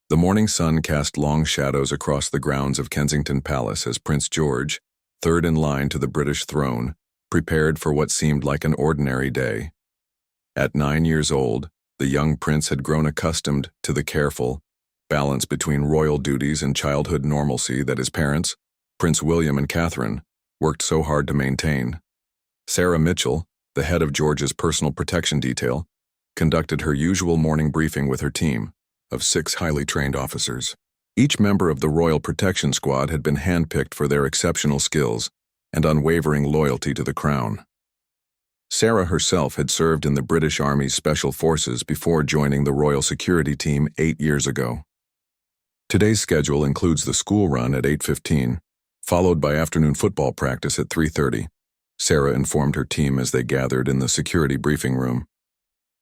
The morning sun cast long shadows across the grounds of Kensington Palace as Prince George, third in line to the British throne, prepared for what seemed like an ordinary day. At 9 years old, the young prince had grown accustomed to the careful balance between royal duties and childhood normalcy that his parents, Prince William and Catherine, worked so hard to maintain. Sarah Mitchell, the head of George's personal protection detail, conducted her usual morning briefing with her team of 6 highly trained officers. Each member of the Royal Protection Squad had been handpicked for their exceptional skills and unwavering loyalty to the crown. Sarah herself had served in the British Army's Special Forces before joining the Royal Security Team 8 years ago. Today's schedule includes the school run at 8:15, followed by afternoon football practice at 3:30, Sarah informed her team as they gathered in the security briefing room.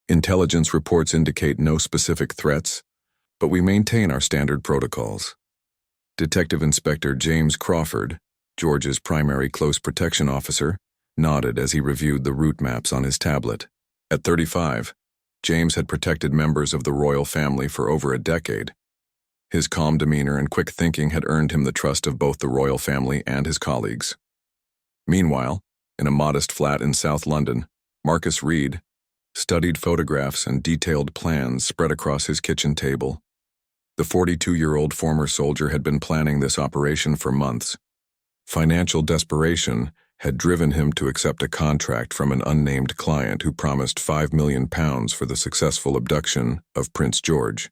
Intelligence reports indicate no specific threats, but we maintain our standard protocols. Detective Inspector James Crawford, George's primary close protection officer, nodded as he reviewed the route maps on his tablet. At 35, James had protected members of the royal family for over a decade. His calm demeanor and quick thinking had earned him the trust of both the royal family and his colleagues. Meanwhile, in a modest flat in South London, Marcus Reed studied photographs and detailed plans spread across his kitchen table. The 42-year-old former soldier had been planning this operation for months. Financial desperation had driven him to accept a contract from an unnamed client who promised £5 million for the successful abduction of Prince George.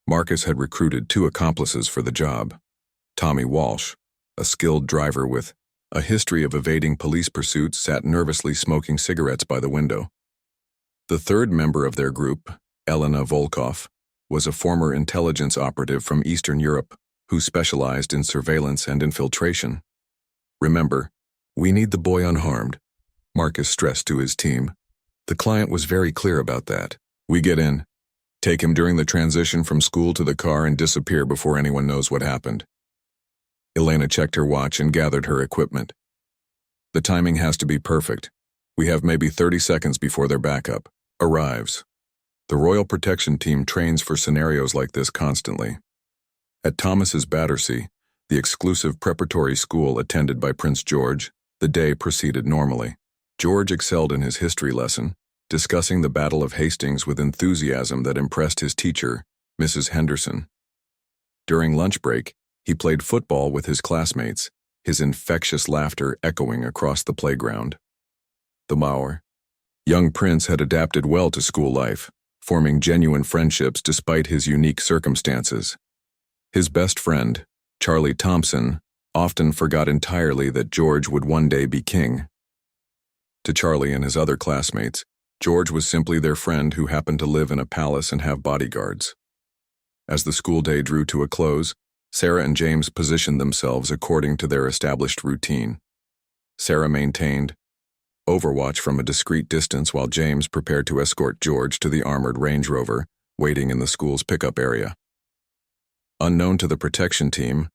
Marcus had recruited 2 accomplices for the job. Tommy Walsh, a skilled driver with a history of evading police pursuits, sat nervously smoking cigarettes by the window. The third member of their group, Elena Volkov, was a former intelligence operative from Eastern Europe who specialized in surveillance and infiltration. "Remember, we need the boy unharmed," Marcus stressed to his team. The client was very clear about that. "We get in, take him during the transition from school to the car and disappear before anyone knows what happened." Elena checked her watch and gathered her equipment. "The timing has to be perfect. We have maybe 30 seconds before their backup arrives." The Royal Protection Team trains for scenarios like this constantly. At Thomas's Battersea, the exclusive preparatory school attended by Prince George, the day proceeded normally. George excelled in his history lesson, discussing the Battle of Hastings with enthusiasm that impressed his teacher, Mrs. Henderson. During lunch break, he played football with his classmates, his infectious laughter echoing across the playground. The young prince had adapted well to school life, forming genuine friendships despite his unique circumstances. His best friend, Charlie Thompson, often forgot entirely that George would one day be king. To Charlie and his other classmates, George was simply their friend who happened to live in a palace and have bodyguards. As the school day drew to a close, Sarah and James positioned themselves according to their established routine. Sarah maintained overwatch from a discreet distance while James prepared to escort George to the armored Range Rover, waiting in the school's pickup area. Unknown to the protection team,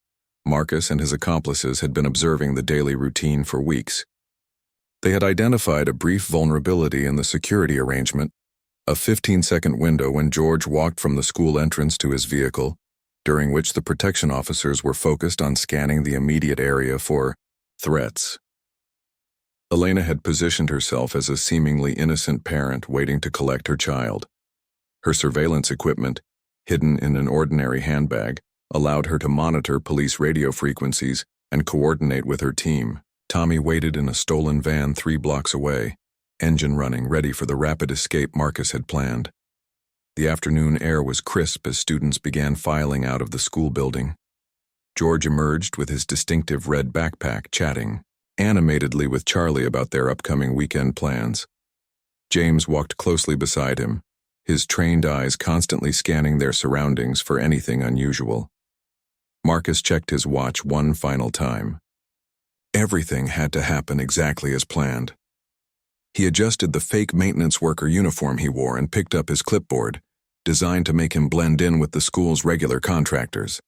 Marcus and his accomplices had been observing the daily routine for weeks. They had identified a brief vulnerability in the security arrangement, a 15-second window when George walked from the school entrance to his vehicle, during which the protection officers were focused on scanning the immediate area for threats. Elena had positioned herself as a seemingly innocent parent waiting to collect her child. Her surveillance equipment, hidden in an ordinary handbag, allowed her to monitor police radio frequencies and coordinate with her team. Tommy waited in a stolen van 3 blocks away, engine running, ready for the rapid escape Marcus had planned. The afternoon air was crisp as students began filing out of the school building. George emerged with his distinctive red backpack, chatting animatedly with Charlie about their upcoming weekend plans. James walked closely beside him, his trained eyes constantly scanning their surroundings for anything unusual. Marcus checked his watch one final time. Everything had to happen exactly as planned. He adjusted the fake maintenance worker uniform he wore and picked up his clipboard, designed to make him blend in with the school's regular contractors.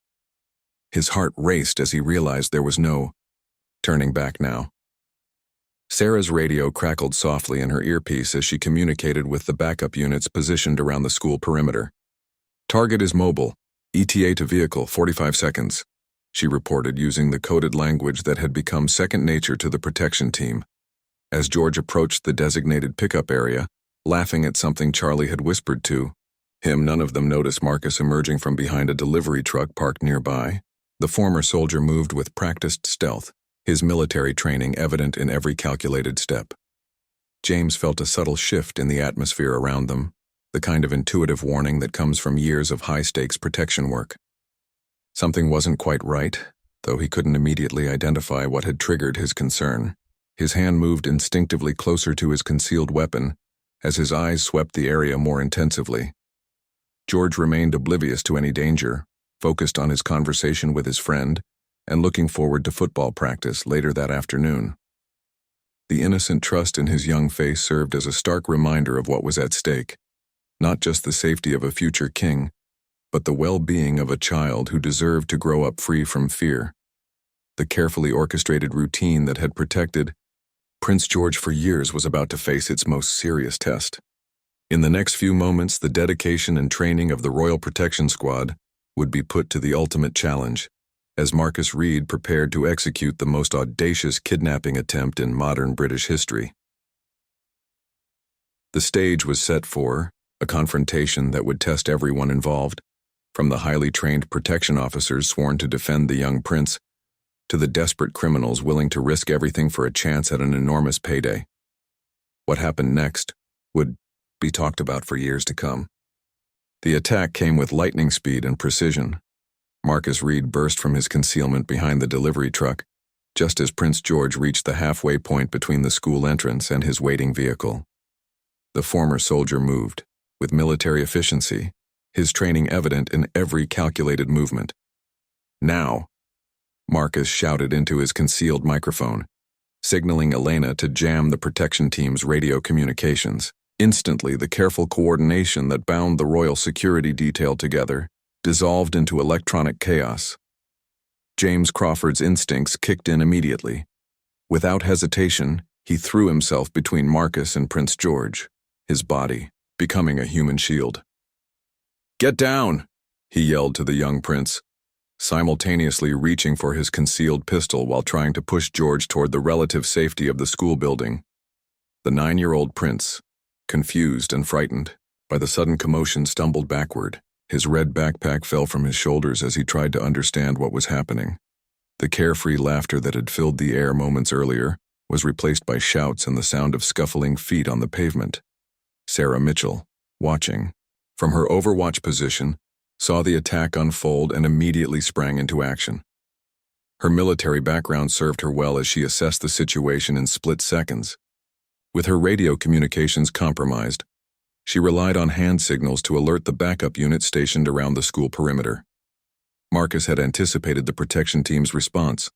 His heart raced as he realized there was no turning back now. Sarah's radio crackled softly in her earpiece as she communicated with the backup units positioned around the school perimeter. "Target is mobile. ETA to vehicle, 45 seconds, she reported using the coded language that had become second nature to the protection team. As George approached the designated pickup area, laughing at something Charlie had whispered to him, none of them noticed Marcus emerging from behind a delivery truck parked nearby. The former soldier moved with practiced stealth, his military training evident in every calculated step. James felt a subtle shift in the atmosphere around them, the kind of intuitive warning that comes from years of high-stakes protection work. Something wasn't quite right, though he couldn't immediately identify what had triggered his concern. His hand moved instinctively closer to his concealed weapon as his eyes swept the area more intensively. George remained oblivious to any danger, focused on his conversation with his friend and looking forward to football practice later that afternoon. The innocent trust in his young face served as a stark reminder of what was at stake, not just the safety of a future king, but the well-being of a child who deserved to grow up free from fear. The carefully orchestrated routine that had protected Prince George for years was about to face its most serious test. In the next few moments, the dedication and training of the Royal Protection Squad would be put to the ultimate challenge, as Marcus Reed prepared to execute the most audacious kidnapping attempt in modern British history. The stage was set for a confrontation that would test everyone involved, from the highly trained protection officers sworn to defend the young prince, to the desperate criminals willing to risk everything for a chance at an enormous payday. What happened next would be talked about for years to come. The attack came with lightning speed and precision. Marcus Reed burst from his concealment behind the delivery truck, just as Prince George reached the halfway point between the school entrance and his waiting vehicle. The former soldier moved, with military efficiency, his training evident in every calculated movement. "Now," Marcus shouted into his concealed microphone, signaling Elena to jam the protection team's radio communications. Instantly, the careful coordination that bound the royal security detail together dissolved into electronic chaos. James Crawford's instincts kicked in immediately. Without hesitation, he threw himself between Marcus and Prince George, his body becoming a human shield. "Get down!" he yelled to the young prince, simultaneously reaching for his concealed pistol while trying to push George toward the relative safety of the school building. The 9-year-old prince, confused and frightened by the sudden commotion, stumbled backward. His red backpack fell from his shoulders as he tried to understand what was happening. The carefree laughter that had filled the air moments earlier was replaced by shouts and the sound of scuffling feet on the pavement. Sarah Mitchell, watching from her overwatch position, saw the attack unfold and immediately sprang into action. Her military background served her well as she assessed the situation in split seconds. With her radio communications compromised, she relied on hand signals to alert the backup unit stationed around the school perimeter. Marcus had anticipated the protection team's response.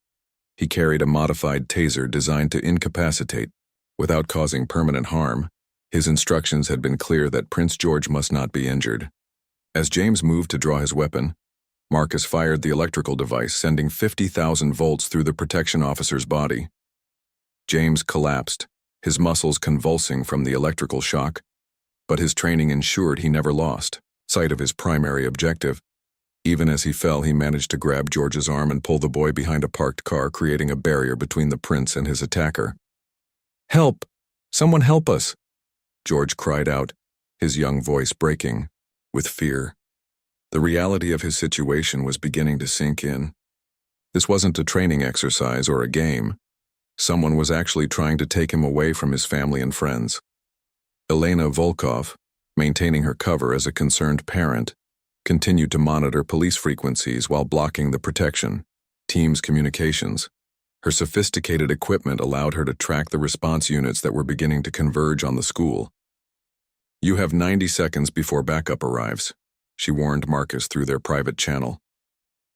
He carried a modified taser designed to incapacitate, without causing permanent harm. His instructions had been clear that Prince George must not be injured. As James moved to draw his weapon, Marcus fired the electrical device, sending 50,000 volts through the protection officer's body. James collapsed, his muscles convulsing from the electrical shock, but his training ensured he never lost sight of his primary objective. Even as he fell, he managed to grab George's arm and pull the boy behind a parked car, creating a barrier between the prince and his attacker. "Help! Someone help us!" George cried out, his young voice breaking with fear. The reality of his situation was beginning to sink in. This wasn't a training exercise or a game. Someone was actually trying to take him away from his family and friends. Elena Volkov, maintaining her cover as a concerned parent, continued to monitor police frequencies while blocking the protection team's communications. Her sophisticated equipment allowed her to track the response units that were beginning to converge on the school. "You have 90 seconds before backup arrives," she warned Marcus through their private channel.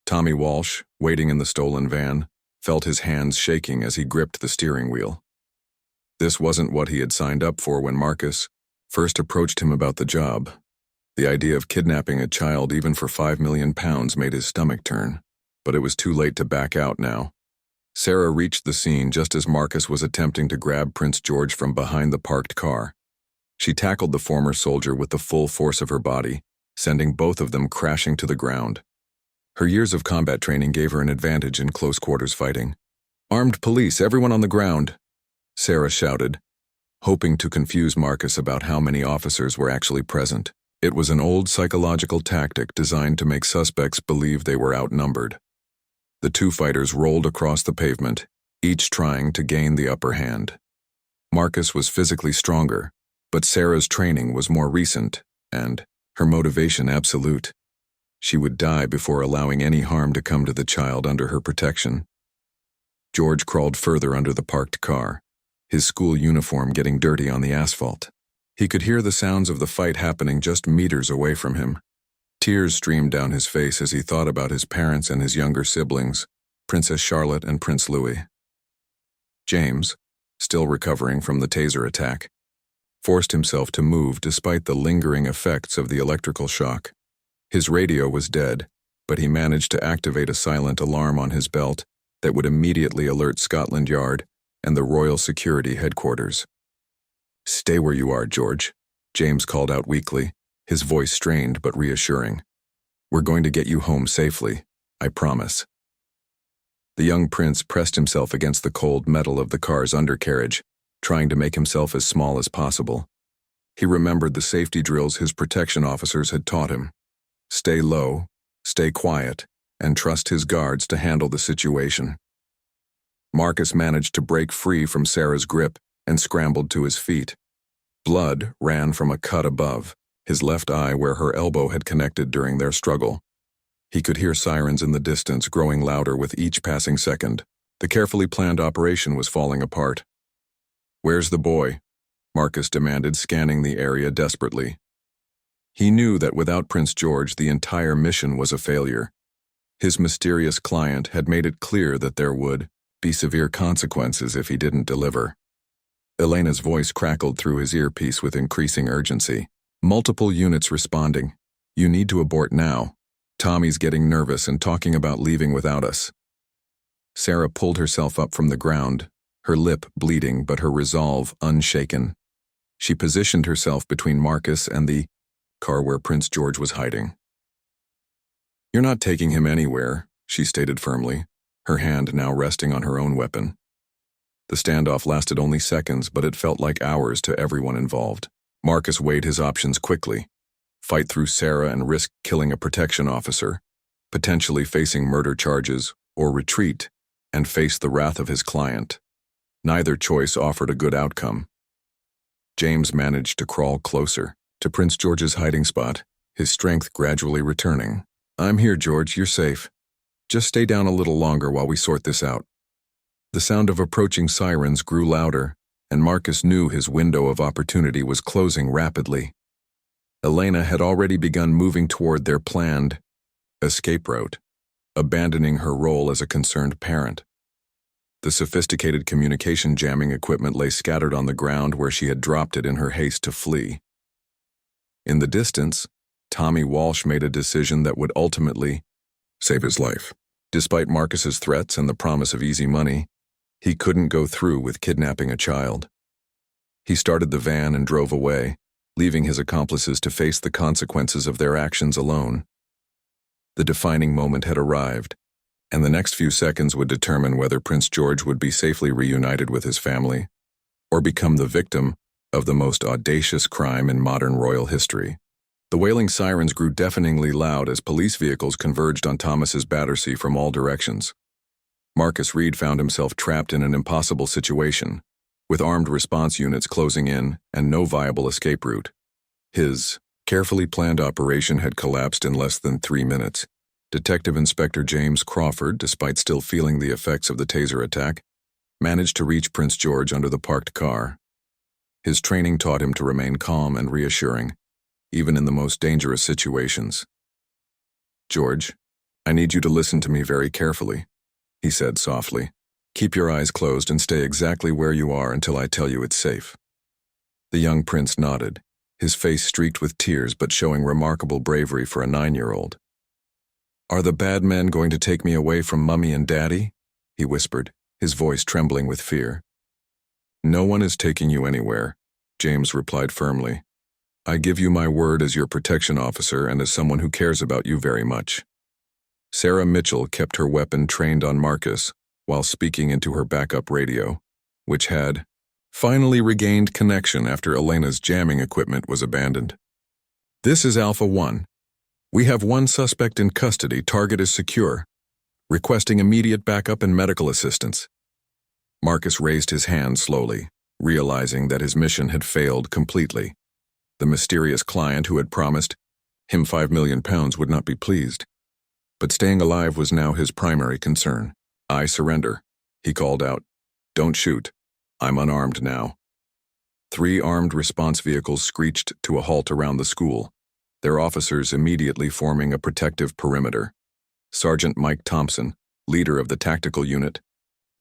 Tommy Walsh, waiting in the stolen van, felt his hands shaking as he gripped the steering wheel. This wasn't what he had signed up for when Marcus first approached him about the job. The idea of kidnapping a child even for £5 million made his stomach turn, but it was too late to back out now. Sarah reached the scene just as Marcus was attempting to grab Prince George from behind the parked car. She tackled the former soldier with the full force of her body, sending both of them crashing to the ground. Her years of combat training gave her an advantage in close-quarters fighting. "Armed police, everyone on the ground!" Sarah shouted, hoping to confuse Marcus about how many officers were actually present. It was an old psychological tactic designed to make suspects believe they were outnumbered. The two fighters rolled across the pavement, each trying to gain the upper hand. Marcus was physically stronger, but Sarah's training was more recent, and her motivation absolute. She would die before allowing any harm to come to the child under her protection. George crawled further under the parked car, his school uniform getting dirty on the asphalt. He could hear the sounds of the fight happening just meters away from him. Tears streamed down his face as he thought about his parents and his younger siblings, Princess Charlotte and Prince Louis. James, still recovering from the taser attack, forced himself to move despite the lingering effects of the electrical shock. His radio was dead, but he managed to activate a silent alarm on his belt that would immediately alert Scotland Yard and the Royal Security Headquarters. "Stay where you are, George," James called out weakly, his voice strained but reassuring. "We're going to get you home safely, I promise." The young prince pressed himself against the cold metal of the car's undercarriage, trying to make himself as small as possible. He remembered the safety drills his protection officers had taught him. Stay low, stay quiet, and trust his guards to handle the situation. Marcus managed to break free from Sarah's grip and scrambled to his feet. Blood ran from a cut above, his left eye where her elbow had connected during their struggle. He could hear sirens in the distance growing louder with each passing second. The carefully planned operation was falling apart. "Where's the boy?" Marcus demanded, scanning the area desperately. He knew that without Prince George, the entire mission was a failure. His mysterious client had made it clear that there would be severe consequences if he didn't deliver. Elena's voice crackled through his earpiece with increasing urgency. "Multiple units responding. You need to abort now. Tommy's getting nervous and talking about leaving without us." Sarah pulled herself up from the ground, her lip bleeding but her resolve unshaken. She positioned herself between Marcus and the car where Prince George was hiding. "You're not taking him anywhere," she stated firmly, her hand now resting on her own weapon. The standoff lasted only seconds, but it felt like hours to everyone involved. Marcus weighed his options quickly: fight through Sarah and risk killing a protection officer, potentially facing murder charges, or retreat and face the wrath of his client. Neither choice offered a good outcome. James managed to crawl closer to Prince George's hiding spot, his strength gradually returning. "I'm here, George, you're safe. Just stay down a little longer while we sort this out." The sound of approaching sirens grew louder, and Marcus knew his window of opportunity was closing rapidly. Elena had already begun moving toward their planned escape route, abandoning her role as a concerned parent. The sophisticated communication jamming equipment lay scattered on the ground where she had dropped it in her haste to flee. In the distance, Tommy Walsh made a decision that would ultimately save his life. Despite Marcus's threats and the promise of easy money, he couldn't go through with kidnapping a child. He started the van and drove away, leaving his accomplices to face the consequences of their actions alone. The defining moment had arrived, and the next few seconds would determine whether Prince George would be safely reunited with his family or become the victim of the most audacious crime in modern royal history. The wailing sirens grew deafeningly loud as police vehicles converged on Thomas's Battersea from all directions. Marcus Reed found himself trapped in an impossible situation, with armed response units closing in and no viable escape route. His carefully planned operation had collapsed in less than 3 minutes. Detective Inspector James Crawford, despite still feeling the effects of the taser attack, managed to reach Prince George under the parked car. His training taught him to remain calm and reassuring, even in the most dangerous situations. "George, I need you to listen to me very carefully," he said softly. "Keep your eyes closed and stay exactly where you are until I tell you it's safe." The young prince nodded, his face streaked with tears but showing remarkable bravery for a 9-year-old. "Are the bad men going to take me away from Mummy and Daddy?" he whispered, his voice trembling with fear. "No one is taking you anywhere," James replied firmly. "I give you my word as your protection officer and as someone who cares about you very much." Sarah Mitchell kept her weapon trained on Marcus while speaking into her backup radio, which had finally regained connection after Elena's jamming equipment was abandoned. "This is Alpha 1. We have one suspect in custody. Target is secure. Requesting immediate backup and medical assistance." Marcus raised his hand slowly, realizing that his mission had failed completely. The mysterious client who had promised him £5 million would not be pleased. But staying alive was now his primary concern. "I surrender," he called out. "Don't shoot. I'm unarmed now." 3 armed response vehicles screeched to a halt around the school, their officers immediately forming a protective perimeter. Sergeant Mike Thompson, leader of the tactical unit,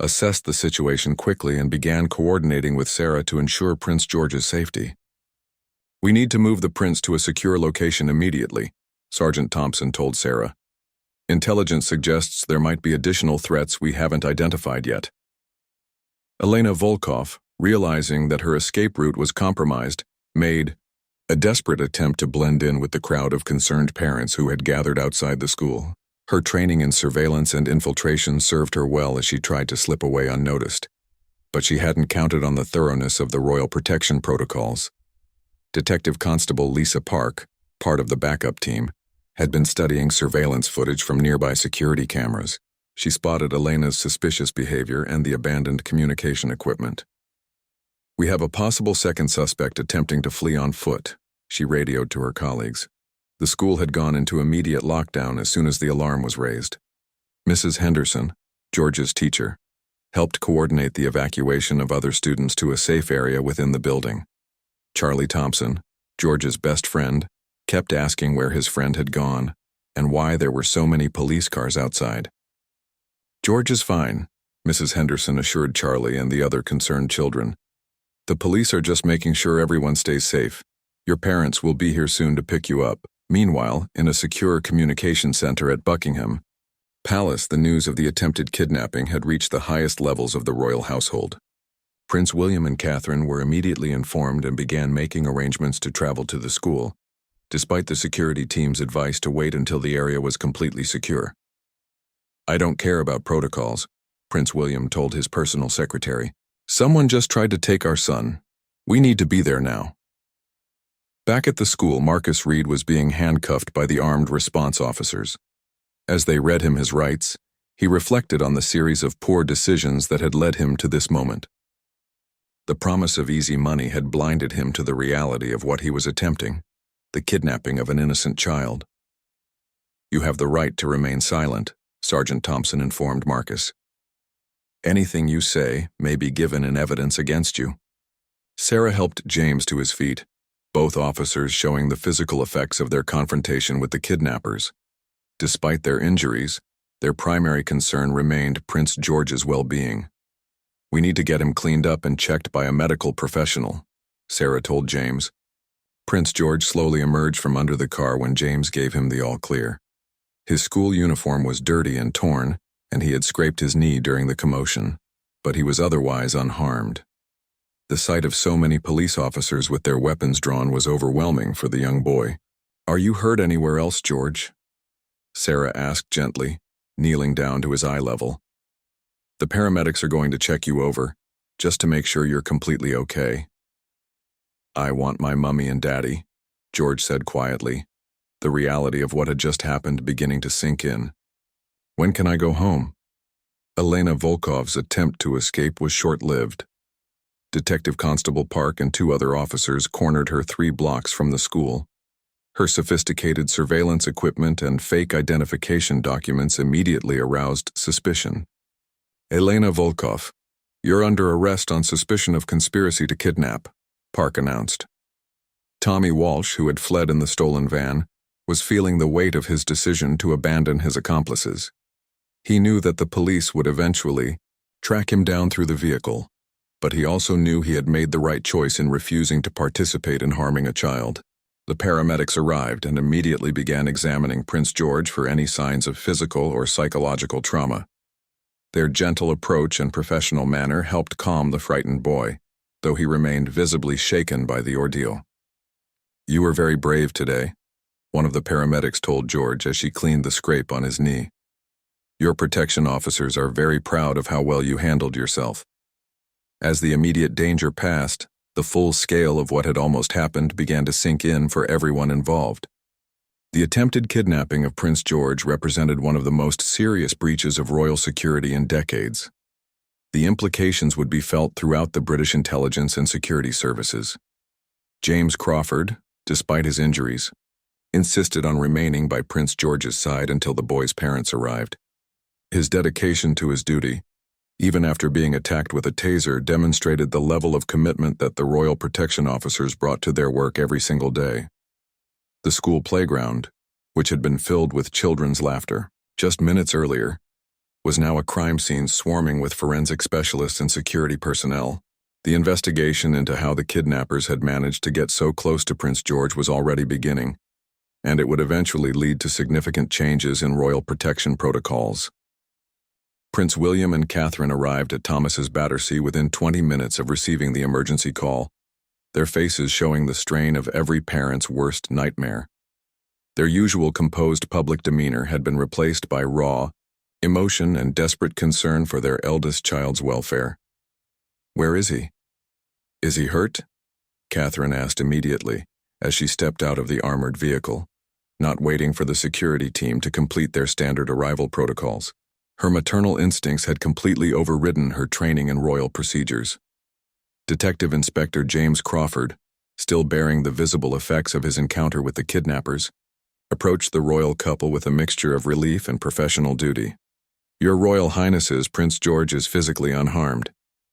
assessed the situation quickly and began coordinating with Sarah to ensure Prince George's safety. "We need to move the prince to a secure location immediately," Sergeant Thompson told Sarah. "Intelligence suggests there might be additional threats we haven't identified yet." Elena Volkov, realizing that her escape route was compromised, made a desperate attempt to blend in with the crowd of concerned parents who had gathered outside the school. Her training in surveillance and infiltration served her well as she tried to slip away unnoticed. But she hadn't counted on the thoroughness of the Royal Protection Protocols. Detective Constable Lisa Park, part of the backup team, had been studying surveillance footage from nearby security cameras. She spotted Elena's suspicious behavior and the abandoned communication equipment. "We have a possible second suspect attempting to flee on foot," she radioed to her colleagues. The school had gone into immediate lockdown as soon as the alarm was raised. Mrs. Henderson, George's teacher, helped coordinate the evacuation of other students to a safe area within the building. Charlie Thompson, George's best friend, kept asking where his friend had gone and why there were so many police cars outside. "George is fine," Mrs. Henderson assured Charlie and the other concerned children. "The police are just making sure everyone stays safe. Your parents will be here soon to pick you up." Meanwhile, in a secure communication center at Buckingham Palace, the news of the attempted kidnapping had reached the highest levels of the royal household. Prince William and Catherine were immediately informed and began making arrangements to travel to the school, despite the security team's advice to wait until the area was completely secure. "I don't care about protocols," Prince William told his personal secretary. "Someone just tried to take our son. We need to be there now." Back at the school, Marcus Reed was being handcuffed by the armed response officers. As they read him his rights, he reflected on the series of poor decisions that had led him to this moment. The promise of easy money had blinded him to the reality of what he was attempting, the kidnapping of an innocent child. "You have the right to remain silent," Sergeant Thompson informed Marcus. "Anything you say may be given in evidence against you." Sarah helped James to his feet, both officers showing the physical effects of their confrontation with the kidnappers. Despite their injuries, their primary concern remained Prince George's well-being. "We need to get him cleaned up and checked by a medical professional," Sarah told James. Prince George slowly emerged from under the car when James gave him the all-clear. His school uniform was dirty and torn, and he had scraped his knee during the commotion, but he was otherwise unharmed. The sight of so many police officers with their weapons drawn was overwhelming for the young boy. "Are you hurt anywhere else, George?" Sarah asked gently, kneeling down to his eye level. "The paramedics are going to check you over, just to make sure you're completely okay." "I want my mummy and daddy," George said quietly, the reality of what had just happened beginning to sink in. "When can I go home?" Elena Volkov's attempt to escape was short-lived. Detective Constable Park and 2 other officers cornered her 3 blocks from the school. Her sophisticated surveillance equipment and fake identification documents immediately aroused suspicion. "Elena Volkov, you're under arrest on suspicion of conspiracy to kidnap," Park announced. Tommy Walsh, who had fled in the stolen van, was feeling the weight of his decision to abandon his accomplices. He knew that the police would eventually track him down through the vehicle, but he also knew he had made the right choice in refusing to participate in harming a child. The paramedics arrived and immediately began examining Prince George for any signs of physical or psychological trauma. Their gentle approach and professional manner helped calm the frightened boy, though he remained visibly shaken by the ordeal. "You were very brave today," one of the paramedics told George as she cleaned the scrape on his knee. Your protection officers are very proud of how well you handled yourself." As the immediate danger passed, the full scale of what had almost happened began to sink in for everyone involved. The attempted kidnapping of Prince George represented one of the most serious breaches of royal security in decades. The implications would be felt throughout the British intelligence and security services. James Crawford, despite his injuries, insisted on remaining by Prince George's side until the boy's parents arrived. His dedication to his duty, even after being attacked with a taser, demonstrated the level of commitment that the royal protection officers brought to their work every single day. The school playground, which had been filled with children's laughter just minutes earlier, was now a crime scene swarming with forensic specialists and security personnel. The investigation into how the kidnappers had managed to get so close to Prince George was already beginning, and it would eventually lead to significant changes in royal protection protocols. Prince William and Catherine arrived at Thomas's Battersea within 20 minutes of receiving the emergency call, their faces showing the strain of every parent's worst nightmare. Their usual composed public demeanor had been replaced by raw emotion and desperate concern for their eldest child's welfare. "Where is he? Is he hurt?" Catherine asked immediately as she stepped out of the armored vehicle, not waiting for the security team to complete their standard arrival protocols. Her maternal instincts had completely overridden her training in royal procedures. Detective Inspector James Crawford, still bearing the visible effects of his encounter with the kidnappers, approached the royal couple with a mixture of relief and professional duty. "Your Royal Highnesses, Prince George is physically unharmed.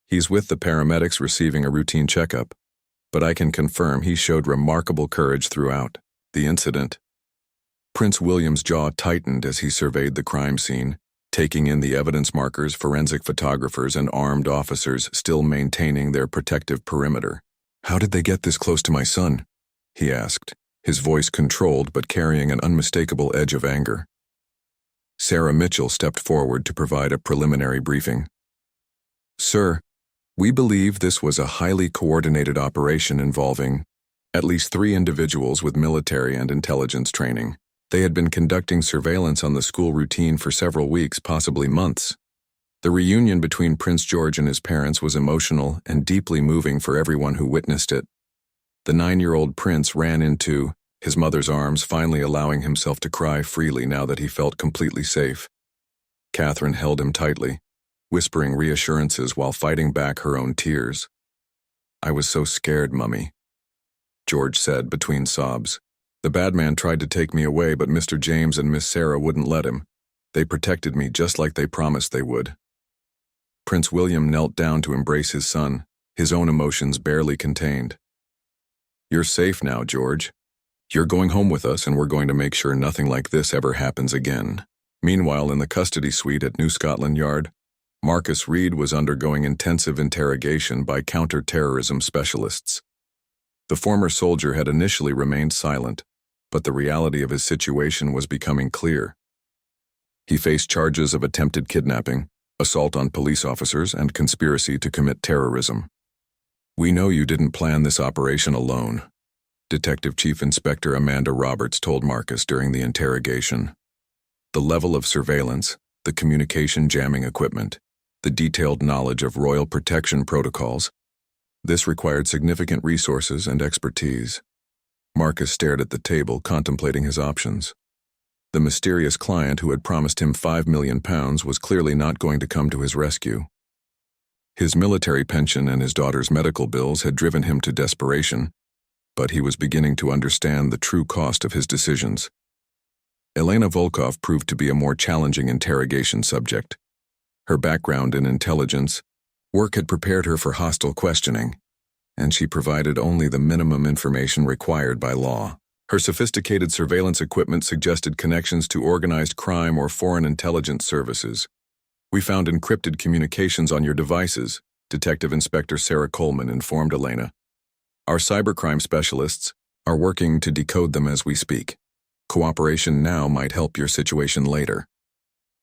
He's with the paramedics receiving a routine checkup, but I can confirm he showed remarkable courage throughout the incident." Prince William's jaw tightened as he surveyed the crime scene, taking in the evidence markers, forensic photographers, and armed officers still maintaining their protective perimeter. "How did they get this close to my son?" he asked, his voice controlled but carrying an unmistakable edge of anger. Sarah Mitchell stepped forward to provide a preliminary briefing. "Sir, we believe this was a highly coordinated operation involving at least 3 individuals with military and intelligence training. They had been conducting surveillance on the school routine for several weeks, possibly months. The reunion between Prince George and his parents was emotional and deeply moving for everyone who witnessed it. The 9-year-old prince ran into his mother's arms, finally allowing himself to cry freely now that he felt completely safe. Catherine held him tightly, whispering reassurances while fighting back her own tears. "I was so scared, Mummy," George said between sobs. "The bad man tried to take me away, but Mr. James and Miss Sarah wouldn't let him. They protected me just like they promised they would." Prince William knelt down to embrace his son, his own emotions barely contained. "You're safe now, George. You're going home with us, and we're going to make sure nothing like this ever happens again." Meanwhile, in the custody suite at New Scotland Yard, Marcus Reed was undergoing intensive interrogation by counter-terrorism specialists. The former soldier had initially remained silent, but the reality of his situation was becoming clear. He faced charges of attempted kidnapping, assault on police officers, and conspiracy to commit terrorism. "We know you didn't plan this operation alone," Detective Chief Inspector Amanda Roberts told Marcus during the interrogation. "The level of surveillance, the communication jamming equipment, the detailed knowledge of royal protection protocols, this required significant resources and expertise." Marcus stared at the table, contemplating his options. The mysterious client who had promised him £5 million was clearly not going to come to his rescue. His military pension and his daughter's medical bills had driven him to desperation, but he was beginning to understand the true cost of his decisions. Elena Volkov proved to be a more challenging interrogation subject. Her background in intelligence work had prepared her for hostile questioning, and she provided only the minimum information required by law. Her sophisticated surveillance equipment suggested connections to organized crime or foreign intelligence services. "We found encrypted communications on your devices," Detective Inspector Sarah Coleman informed Elena. "Our cybercrime specialists are working to decode them as we speak. Cooperation now might help your situation later."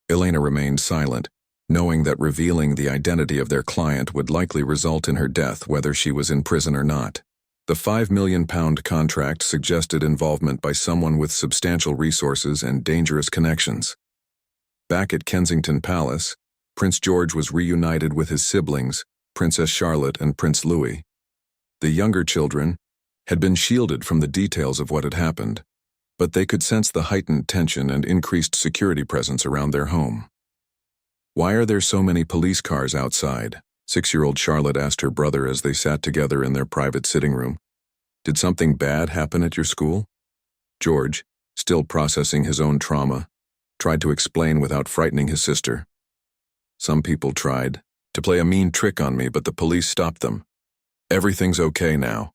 Elena remained silent, knowing that revealing the identity of their client would likely result in her death whether she was in prison or not. The £5 million contract suggested involvement by someone with substantial resources and dangerous connections. Back at Kensington Palace, Prince George was reunited with his siblings, Princess Charlotte and Prince Louis. The younger children had been shielded from the details of what had happened, but they could sense the heightened tension and increased security presence around their home. "Why are there so many police cars outside?" 6-year-old Charlotte asked her brother as they sat together in their private sitting room. "Did something bad happen at your school?" George, still processing his own trauma, tried to explain without frightening his sister. "Some people tried to play a mean trick on me, but the police stopped them. Everything's okay now."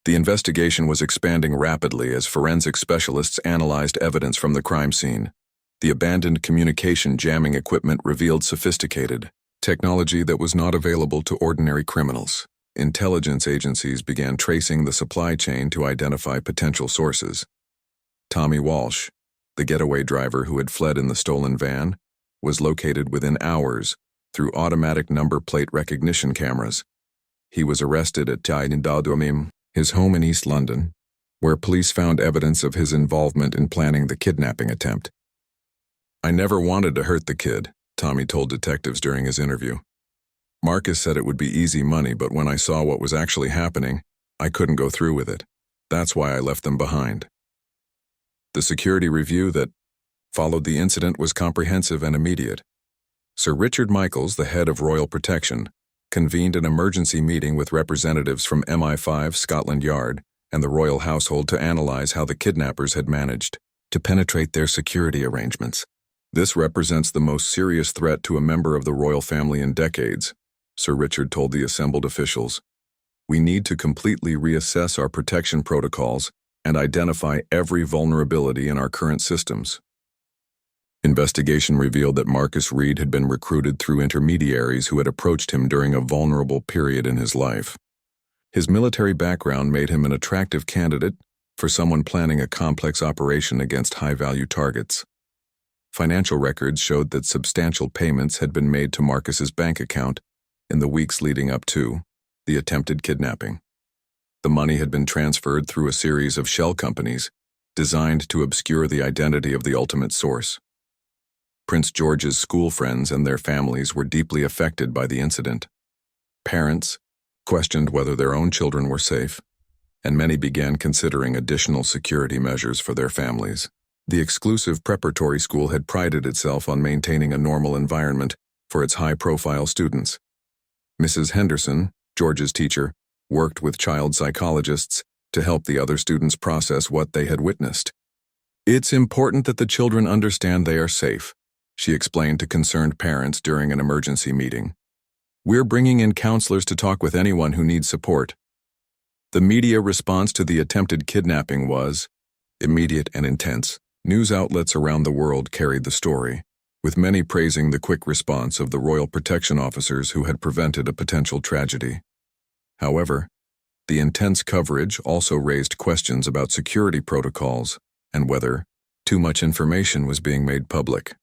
The investigation was expanding rapidly as forensic specialists analyzed evidence from the crime scene. The abandoned communication jamming equipment revealed sophisticated technology that was not available to ordinary criminals. Intelligence agencies began tracing the supply chain to identify potential sources. Tommy Walsh, the getaway driver who had fled in the stolen van, was located within hours through automatic number plate recognition cameras. He was arrested at Kidnapping, his home in East London, where police found evidence of his involvement in planning the kidnapping attempt. "I never wanted to hurt the kid," Tommy told detectives during his interview. "Marcus said it would be easy money, but when I saw what was actually happening, I couldn't go through with it. That's why I left them behind." The security review that followed the incident was comprehensive and immediate. Sir Richard Michaels, the head of Royal Protection, convened an emergency meeting with representatives from MI5 Scotland Yard and the royal household to analyze how the kidnappers had managed to penetrate their security arrangements. "This represents the most serious threat to a member of the royal family in decades," Sir Richard told the assembled officials. "We need to completely reassess our protection protocols and identify every vulnerability in our current systems." Investigation revealed that Marcus Reed had been recruited through intermediaries who had approached him during a vulnerable period in his life. His military background made him an attractive candidate for someone planning a complex operation against high-value targets. Financial records showed that substantial payments had been made to Marcus's bank account in the weeks leading up to the attempted kidnapping. The money had been transferred through a series of shell companies designed to obscure the identity of the ultimate source. Prince George's school friends and their families were deeply affected by the incident. Parents questioned whether their own children were safe, and many began considering additional security measures for their families. The exclusive preparatory school had prided itself on maintaining a normal environment for its high-profile students. Mrs. Henderson, George's teacher, worked with child psychologists to help the other students process what they had witnessed. "It's important that the children understand they are safe," she explained to concerned parents during an emergency meeting. "We're bringing in counselors to talk with anyone who needs support." The media response to the attempted kidnapping was immediate and intense. News outlets around the world carried the story, with many praising the quick response of the royal protection officers who had prevented a potential tragedy. However, the intense coverage also raised questions about security protocols and whether too much information was being made public.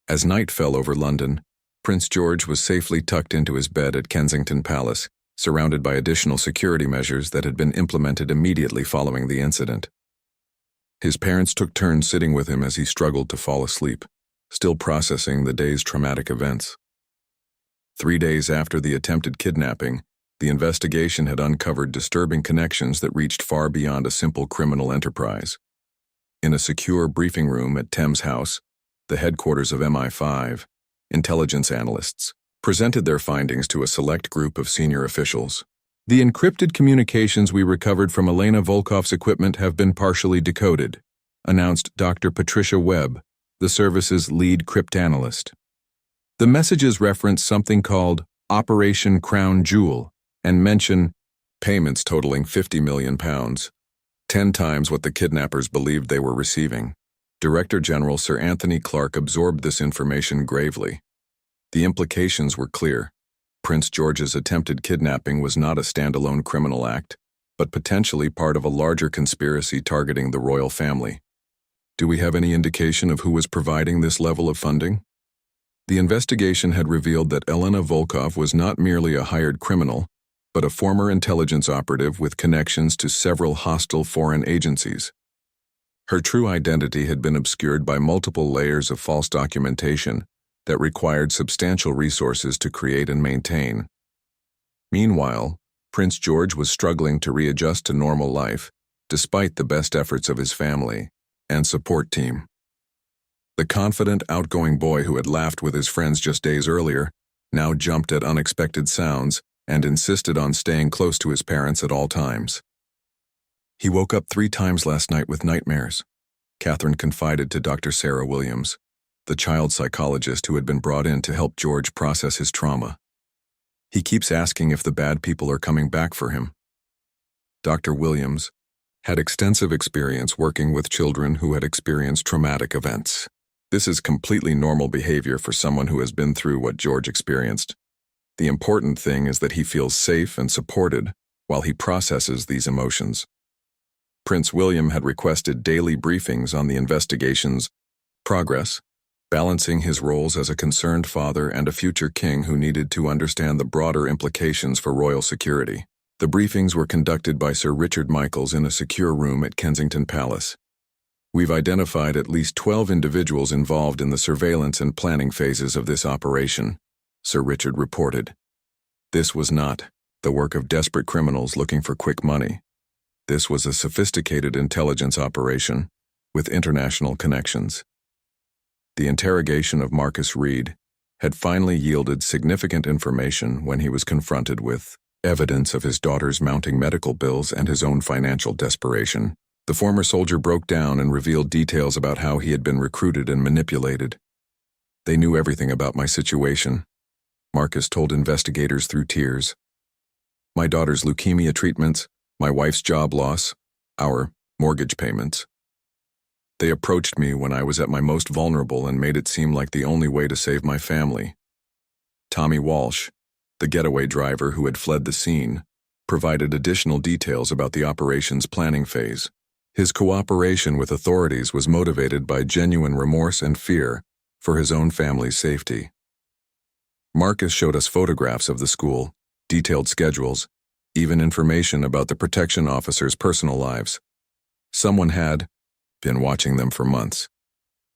As night fell over London, Prince George was safely tucked into his bed at Kensington Palace, surrounded by additional security measures that had been implemented immediately following the incident. His parents took turns sitting with him as he struggled to fall asleep, still processing the day's traumatic events. 3 days after the attempted kidnapping, the investigation had uncovered disturbing connections that reached far beyond a simple criminal enterprise. In a secure briefing room at Thames House, the headquarters of MI5, intelligence analysts presented their findings to a select group of senior officials. "The encrypted communications we recovered from Elena Volkov's equipment have been partially decoded," announced Dr. Patricia Webb, the service's lead cryptanalyst. "The messages reference something called Operation Crown Jewel and mention payments totaling £50 million, 10 times what the kidnappers believed they were receiving." Director General Sir Anthony Clark absorbed this information gravely. The implications were clear. Prince George's attempted kidnapping was not a standalone criminal act, but potentially part of a larger conspiracy targeting the royal family. Do we have any indication of who was providing this level of funding? The investigation had revealed that Elena Volkov was not merely a hired criminal, but a former intelligence operative with connections to several hostile foreign agencies. Her true identity had been obscured by multiple layers of false documentation that required substantial resources to create and maintain. Meanwhile, Prince George was struggling to readjust to normal life, despite the best efforts of his family and support team. The confident, outgoing boy who had laughed with his friends just days earlier now jumped at unexpected sounds and insisted on staying close to his parents at all times. He woke up 3 times last night with nightmares, Catherine confided to Dr. Sarah Williams, the child psychologist who had been brought in to help George process his trauma. He keeps asking if the bad people are coming back for him. Dr. Williams had extensive experience working with children who had experienced traumatic events. This is completely normal behavior for someone who has been through what George experienced. The important thing is that he feels safe and supported while he processes these emotions. Prince William had requested daily briefings on the investigation's progress, balancing his roles as a concerned father and a future king who needed to understand the broader implications for royal security. The briefings were conducted by Sir Richard Michaels in a secure room at Kensington Palace. We've identified at least 12 individuals involved in the surveillance and planning phases of this operation, Sir Richard reported. This was not the work of desperate criminals looking for quick money. This was a sophisticated intelligence operation with international connections. The interrogation of Marcus Reed had finally yielded significant information when he was confronted with evidence of his daughter's mounting medical bills and his own financial desperation. The former soldier broke down and revealed details about how he had been recruited and manipulated. They knew everything about my situation, Marcus told investigators through tears. My daughter's leukemia treatments, my wife's job loss, our mortgage payments. They approached me when I was at my most vulnerable and made it seem like the only way to save my family. Tommy Walsh, the getaway driver who had fled the scene, provided additional details about the operation's planning phase. His cooperation with authorities was motivated by genuine remorse and fear for his own family's safety. Marcus showed us photographs of the school, detailed schedules, even information about the protection officers' personal lives. Someone had been watching them for months.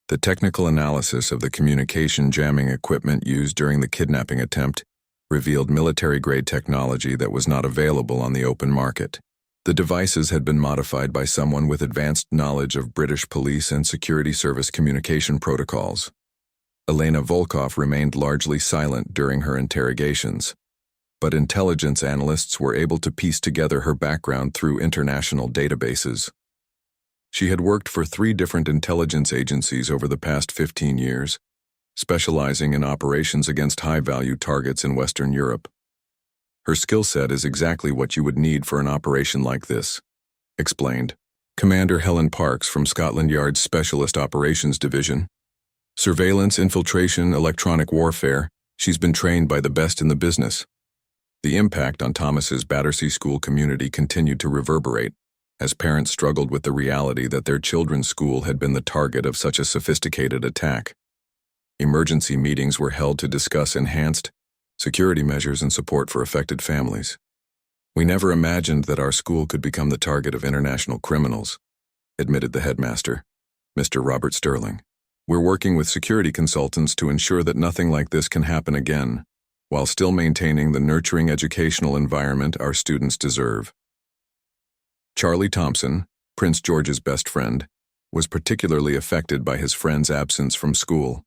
The technical analysis of the communication jamming equipment used during the kidnapping attempt revealed military-grade technology that was not available on the open market. The devices had been modified by someone with advanced knowledge of British police and security service communication protocols. Elena Volkov remained largely silent during her interrogations, but intelligence analysts were able to piece together her background through international databases. She had worked for 3 different intelligence agencies over the past 15 years, specializing in operations against high-value targets in Western Europe. Her skill set is exactly what you would need for an operation like this, explained Commander Helen Parks from Scotland Yard's Specialist Operations Division. Surveillance, infiltration, electronic warfare, she's been trained by the best in the business. The impact on Thomas's Battersea School community continued to reverberate, as parents struggled with the reality that their children's school had been the target of such a sophisticated attack. Emergency meetings were held to discuss enhanced security measures and support for affected families. We never imagined that our school could become the target of international criminals, admitted the headmaster, Mr. Robert Sterling. We're working with security consultants to ensure that nothing like this can happen again, while still maintaining the nurturing educational environment our students deserve. Charlie Thompson, Prince George's best friend, was particularly affected by his friend's absence from school.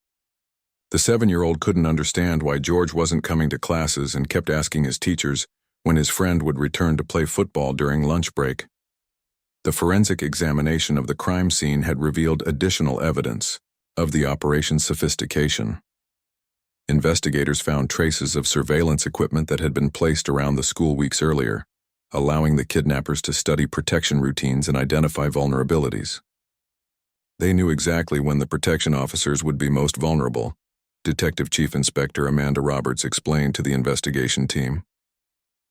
The 7-year-old couldn't understand why George wasn't coming to classes and kept asking his teachers when his friend would return to play football during lunch break. The forensic examination of the crime scene had revealed additional evidence of the operation's sophistication. Investigators found traces of surveillance equipment that had been placed around the school weeks earlier, allowing the kidnappers to study protection routines and identify vulnerabilities. They knew exactly when the protection officers would be most vulnerable, Detective Chief Inspector Amanda Roberts explained to the investigation team.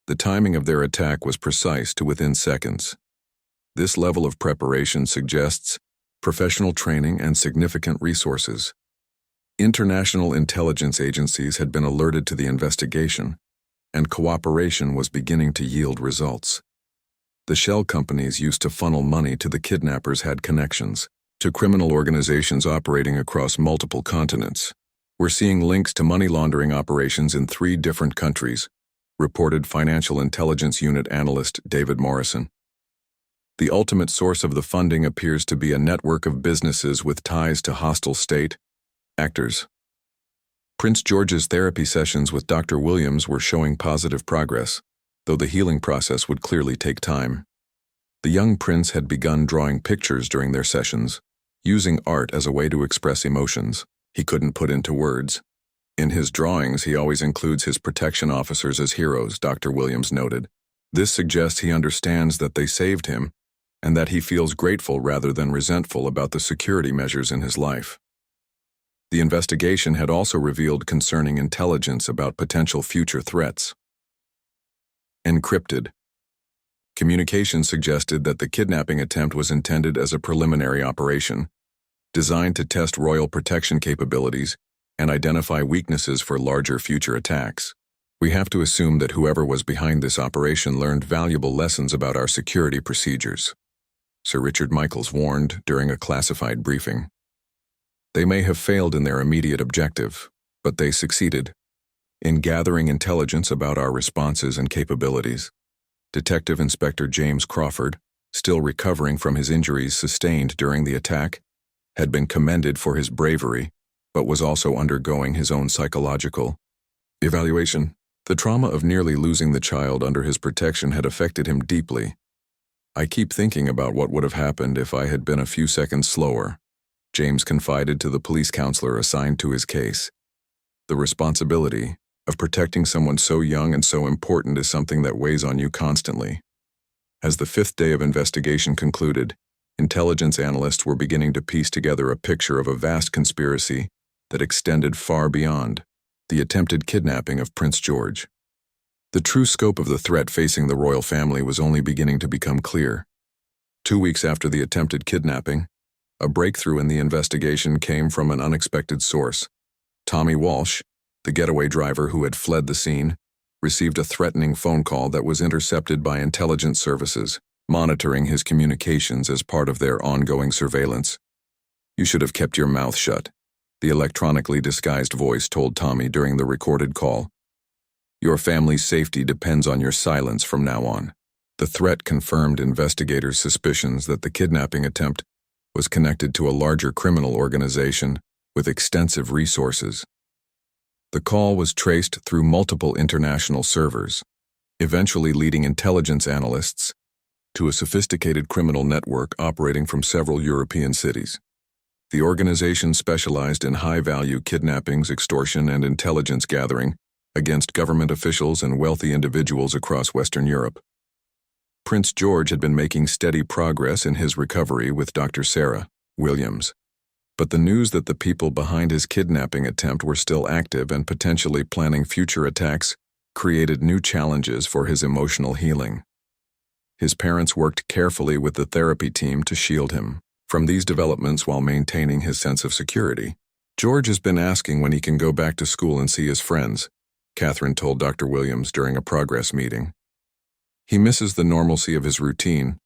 The timing of their attack was precise to within seconds. This level of preparation suggests professional training and significant resources. International intelligence agencies had been alerted to the investigation, and cooperation was beginning to yield results. The shell companies used to funnel money to the kidnappers had connections to criminal organizations operating across multiple continents. We're seeing links to money laundering operations in 3 different countries, reported Financial Intelligence Unit analyst David Morrison. The ultimate source of the funding appears to be a network of businesses with ties to hostile state actors. Prince George's therapy sessions with Dr. Williams were showing positive progress, though the healing process would clearly take time. The young prince had begun drawing pictures during their sessions, using art as a way to express emotions he couldn't put into words. In his drawings, he always includes his protection officers as heroes, Dr. Williams noted. This suggests he understands that they saved him and that he feels grateful rather than resentful about the security measures in his life. The investigation had also revealed concerning intelligence about potential future threats. Encrypted. Communication suggested that the kidnapping attempt was intended as a preliminary operation, designed to test royal protection capabilities and identify weaknesses for larger future attacks. We have to assume that whoever was behind this operation learned valuable lessons about our security procedures, Sir Richard Michaels warned during a classified briefing. They may have failed in their immediate objective, but they succeeded in gathering intelligence about our responses and capabilities. Detective Inspector James Crawford, still recovering from his injuries sustained during the attack, had been commended for his bravery, but was also undergoing his own psychological evaluation. The trauma of nearly losing the child under his protection had affected him deeply. I keep thinking about what would have happened if I had been a few seconds slower, James confided to the police counselor assigned to his case. The responsibility of protecting someone so young and so important is something that weighs on you constantly. As the 5th day of investigation concluded, intelligence analysts were beginning to piece together a picture of a vast conspiracy that extended far beyond the attempted kidnapping of Prince George. The true scope of the threat facing the royal family was only beginning to become clear. 2 weeks after the attempted kidnapping, a breakthrough in the investigation came from an unexpected source. Tommy Walsh, the getaway driver who had fled the scene, received a threatening phone call that was intercepted by intelligence services, monitoring his communications as part of their ongoing surveillance. "You should have kept your mouth shut," the electronically disguised voice told Tommy during the recorded call. "Your family's safety depends on your silence from now on." The threat confirmed investigators' suspicions that the kidnapping attempt was connected to a larger criminal organization with extensive resources. The call was traced through multiple international servers, eventually leading intelligence analysts to a sophisticated criminal network operating from several European cities. The organization specialized in high-value kidnappings, extortion, and intelligence gathering against government officials and wealthy individuals across Western Europe. Prince George had been making steady progress in his recovery with Dr. Sarah Williams, but the news that the people behind his kidnapping attempt were still active and potentially planning future attacks created new challenges for his emotional healing. His parents worked carefully with the therapy team to shield him from these developments while maintaining his sense of security. "George has been asking when he can go back to school and see his friends," Catherine told Dr. Williams during a progress meeting. "He misses the normalcy of his routine,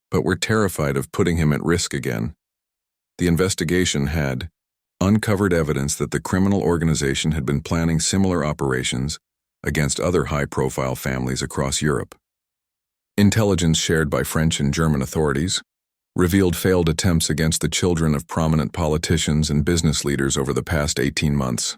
but we're terrified of putting him at risk again." The investigation had uncovered evidence that the criminal organization had been planning similar operations against other high-profile families across Europe. Intelligence shared by French and German authorities revealed failed attempts against the children of prominent politicians and business leaders over the past 18 months.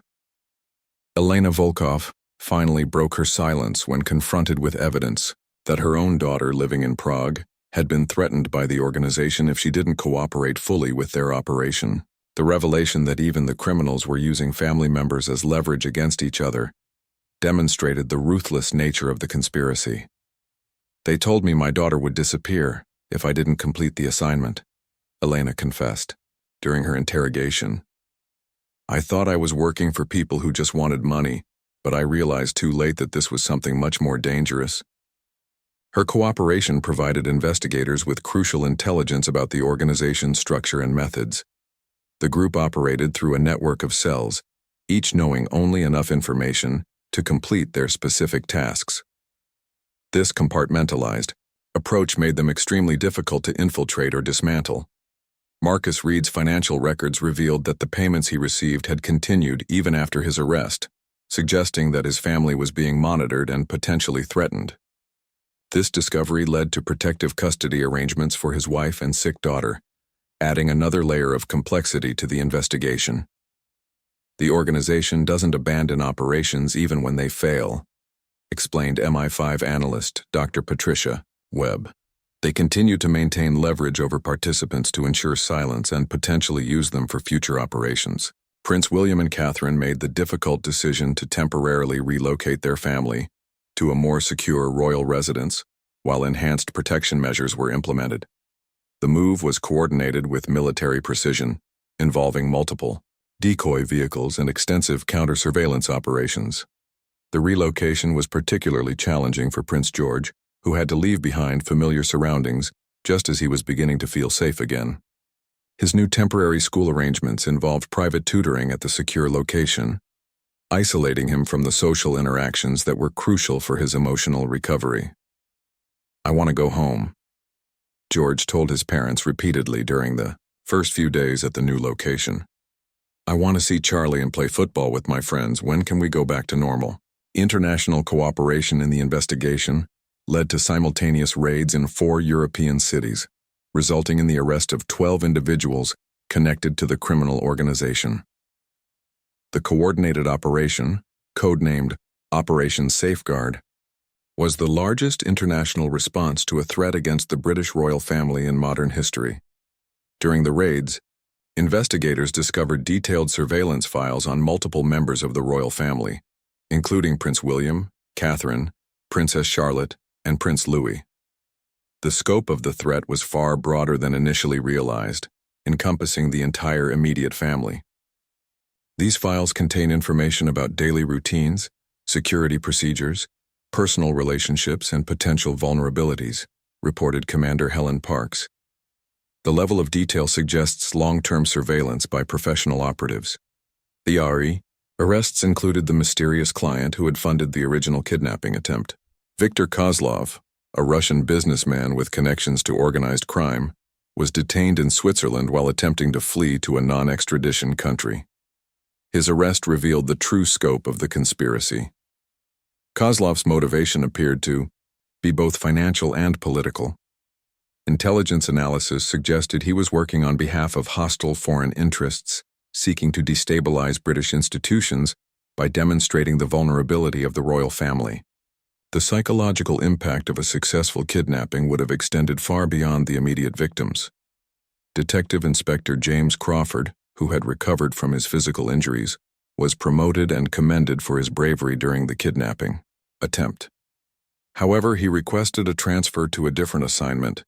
Elena Volkov finally broke her silence when confronted with evidence that her own daughter living in Prague had been threatened by the organization if she didn't cooperate fully with their operation. The revelation that even the criminals were using family members as leverage against each other demonstrated the ruthless nature of the conspiracy. "They told me my daughter would disappear if I didn't complete the assignment," Elena confessed during her interrogation. "I thought I was working for people who just wanted money, but I realized too late that this was something much more dangerous." Her cooperation provided investigators with crucial intelligence about the organization's structure and methods. The group operated through a network of cells, each knowing only enough information to complete their specific tasks. This compartmentalized, approach made them extremely difficult to infiltrate or dismantle. Marcus Reed's financial records revealed that the payments he received had continued even after his arrest, suggesting that his family was being monitored and potentially threatened. This discovery led to protective custody arrangements for his wife and sick daughter, adding another layer of complexity to the investigation. The organization doesn't abandon operations even when they fail, explained MI5 analyst Dr. Patricia Webb. They continue to maintain leverage over participants to ensure silence and potentially use them for future operations. Prince William and Catherine made the difficult decision to temporarily relocate their family to a more secure royal residence, while enhanced protection measures were implemented. The move was coordinated with military precision, involving multiple decoy vehicles and extensive counter-surveillance operations. The relocation was particularly challenging for Prince George, who had to leave behind familiar surroundings just as he was beginning to feel safe again. His new temporary school arrangements involved private tutoring at the secure location, isolating him from the social interactions that were crucial for his emotional recovery. "I want to go home," George told his parents repeatedly during the first few days at the new location. "I want to see Charlie and play football with my friends. When can we go back to normal?" International cooperation in the investigation led to simultaneous raids in 4 European cities, resulting in the arrest of 12 individuals connected to the criminal organization. The coordinated operation, codenamed Operation Safeguard, was the largest international response to a threat against the British royal family in modern history. During the raids, investigators discovered detailed surveillance files on multiple members of the royal family, including Prince William, Catherine, Princess Charlotte, and Prince Louis. The scope of the threat was far broader than initially realized, encompassing the entire immediate family. These files contain information about daily routines, security procedures, personal relationships, and potential vulnerabilities, reported Commander Helen Parks. The level of detail suggests long-term surveillance by professional operatives. The arrests included the mysterious client who had funded the original kidnapping attempt. Viktor Kozlov, a Russian businessman with connections to organized crime, was detained in Switzerland while attempting to flee to a non-extradition country. His arrest revealed the true scope of the conspiracy. Kozlov's motivation appeared to be both financial and political. Intelligence analysis suggested he was working on behalf of hostile foreign interests, seeking to destabilize British institutions by demonstrating the vulnerability of the royal family. The psychological impact of a successful kidnapping would have extended far beyond the immediate victims. Detective Inspector James Crawford, who had recovered from his physical injuries, was promoted and commended for his bravery during the kidnapping attempt. However, he requested a transfer to a different assignment,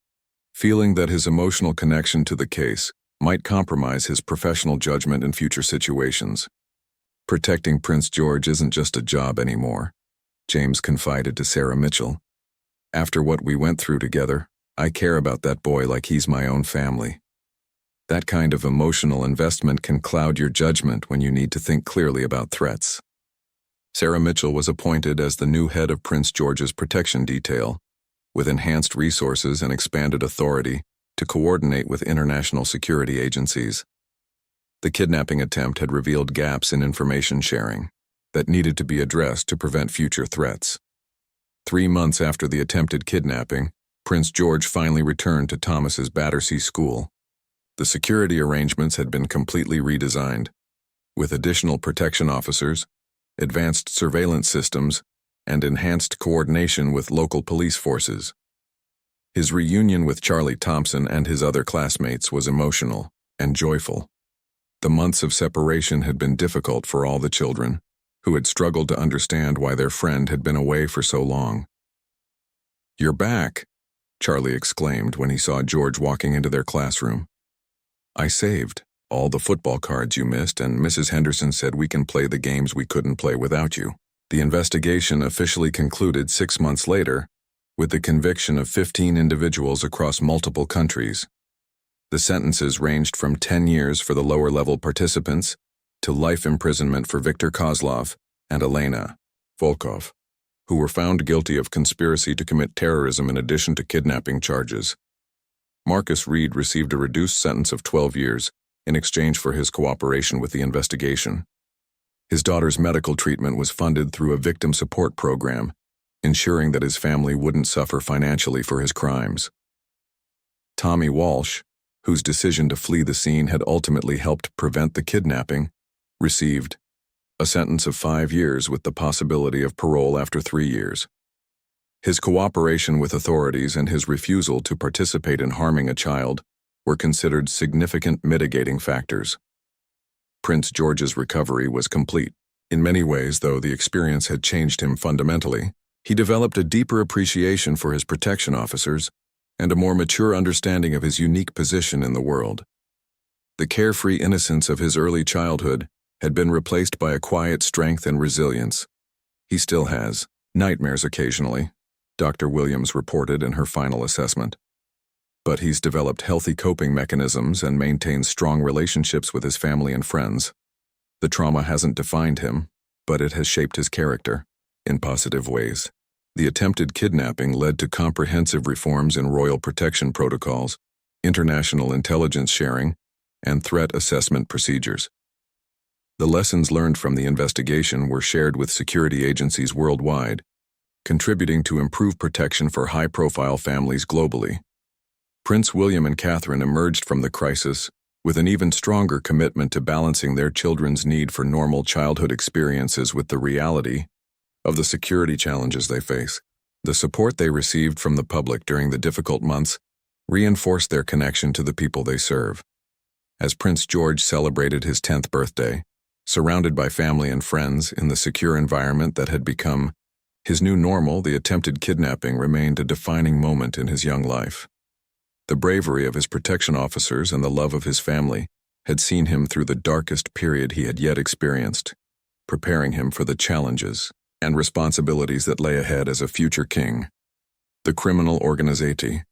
feeling that his emotional connection to the case might compromise his professional judgment in future situations. "Protecting Prince George isn't just a job anymore," James confided to Sarah Mitchell. "After what we went through together, I care about that boy like he's my own family." That kind of emotional investment can cloud your judgment when you need to think clearly about threats. Sarah Mitchell was appointed as the new head of Prince George's protection detail, with enhanced resources and expanded authority to coordinate with international security agencies. The kidnapping attempt had revealed gaps in information sharing that needed to be addressed to prevent future threats. 3 months after the attempted kidnapping, Prince George finally returned to Thomas's Battersea School. The security arrangements had been completely redesigned, with additional protection officers, advanced surveillance systems, and enhanced coordination with local police forces. His reunion with Charlie Thompson and his other classmates was emotional and joyful. The months of separation had been difficult for all the children, who had struggled to understand why their friend had been away for so long. "You're back," Charlie exclaimed when he saw George walking into their classroom. "I saved all the football cards you missed, and Mrs. Henderson said we can play the games we couldn't play without you." The investigation officially concluded 6 months later, with the conviction of 15 individuals across multiple countries. The sentences ranged from 10 years for the lower-level participants to life imprisonment for Viktor Kozlov and Elena Volkov. who were found guilty of conspiracy to commit terrorism in addition to kidnapping charges. Marcus Reed received a reduced sentence of 12 years in exchange for his cooperation with the investigation. His daughter's medical treatment was funded through a victim support program, ensuring that his family wouldn't suffer financially for his crimes. Tommy Walsh, whose decision to flee the scene had ultimately helped prevent the kidnapping, received a sentence of 5 years with the possibility of parole after 3 years. His cooperation with authorities and his refusal to participate in harming a child were considered significant mitigating factors. Prince George's recovery was complete. In many ways, though the experience had changed him fundamentally, he developed a deeper appreciation for his protection officers and a more mature understanding of his unique position in the world. The carefree innocence of his early childhood had been replaced by a quiet strength and resilience. He still has nightmares occasionally, Dr. Williams reported in her final assessment. But he's developed healthy coping mechanisms and maintains strong relationships with his family and friends. The trauma hasn't defined him, but it has shaped his character in positive ways. The attempted kidnapping led to comprehensive reforms in royal protection protocols, international intelligence sharing, and threat assessment procedures. The lessons learned from the investigation were shared with security agencies worldwide, contributing to improved protection for high-profile families globally. Prince William and Catherine emerged from the crisis with an even stronger commitment to balancing their children's need for normal childhood experiences with the reality of the security challenges they face. The support they received from the public during the difficult months reinforced their connection to the people they serve. As Prince George celebrated his 10th birthday, surrounded by family and friends in the secure environment that had become his new normal, the attempted kidnapping remained a defining moment in his young life. The bravery of his protection officers and the love of his family had seen him through the darkest period he had yet experienced, preparing him for the challenges and responsibilities that lay ahead as a future king. The criminal organization